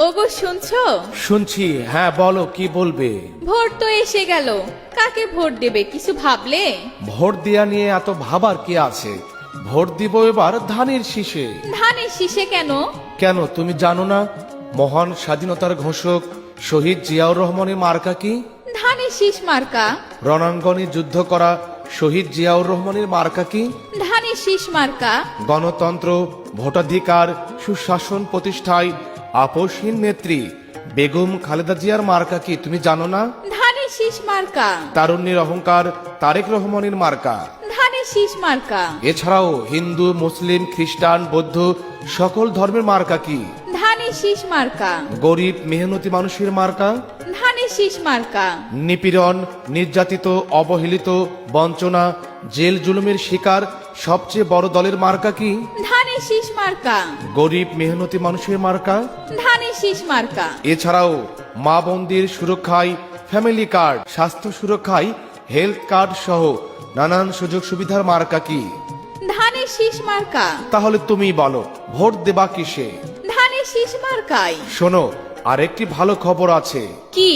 ওগো শুনছো? শুনছি। হ্যাঁ বলো, কি বলবে? ভোট তো এসে গেল, কাকে ভোট দেবে কিছু ভাবলে? ভোট দেয়া নিয়ে এত ভাবার কি আছে? ভোট দিব এবার ধানের শীষে। ধানের শীষে কেন? কেন তুমি জানো না মহান স্বাধীনতার ঘোষক শহীদ জিয়াউর রহমানের মার্কা কি? ধানের শীষ মার্কা। রণাঙ্গনে যুদ্ধ করা শহীদ জিয়াউর রহমানের মার্কা কি? ধানের শীষ মার্কা। গণতন্ত্র, ভোটাধিকার, সুশাসন প্রতিষ্ঠায় আপসহীন নেত্রী বেগম খালেদা জিয়ার মার্কা কি তুমি জানো না? ধানের শীষ মার্কা। তারুণ্যের অহংকার তারেক রহমানের মার্কা। ধানের শীষ মার্কা। এছাড়াও হিন্দু, মুসলিম, খ্রিস্টান, বৌদ্ধ সকল ধর্মের মার্কা কি? ধানের শীষ মার্কা। গরিব মেহনতি মানুষের মার্কা। ধানের শীষ মার্কা। নিপীড়ন, নির্যাতিত, অবহেলিত, বঞ্চনা, জেল জুলুমের শিকার সবচেয়ে বড় দলের মার্কা কি? ধানের শীষ মার্কা। গরিব মেহনতি মানুষের মার্কা। ধানের শীষ মার্কা। এছাড়াও মা বোনদের সুরক্ষায় ফ্যামিলি কার্ড, স্বাস্থ্য সুরক্ষায় হেলথ কার্ড সহ নানান সুযোগ সুবিধার মার্কা কি? ধানের শীষ মার্কা। তাহলে তুমি বলো ভোট দেবা কিসে? ধানের শীষ মার্কায়। শোনো, আরেকটি ভালো খবর আছে। কি?